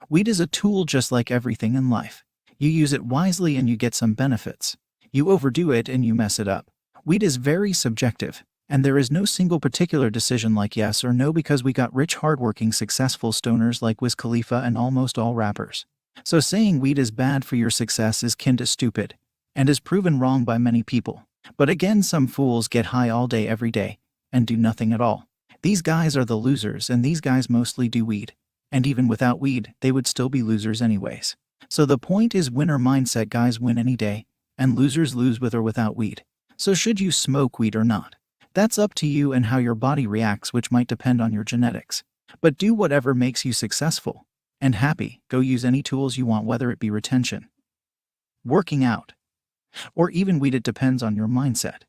Weed is a tool just like everything in life. You use it wisely and you get some benefits. You overdo it and you mess it up. Weed is very subjective, and there is no single particular decision like yes or no because we got rich, hardworking, successful stoners like Wiz Khalifa and almost all rappers. So saying weed is bad for your success is kin to stupid, and is proven wrong by many people. But again, some fools get high all day every day, and do nothing at all. These guys are the losers, and these guys mostly do weed. And even without weed, they would still be losers anyways. So the point is winner mindset, guys win any day, and losers lose with or without weed. So should you smoke weed or not? That's up to you and how your body reacts, which might depend on your genetics. But do whatever makes you successful and happy. Go use any tools you want, whether it be retention, working out, or even weed. It depends on your mindset.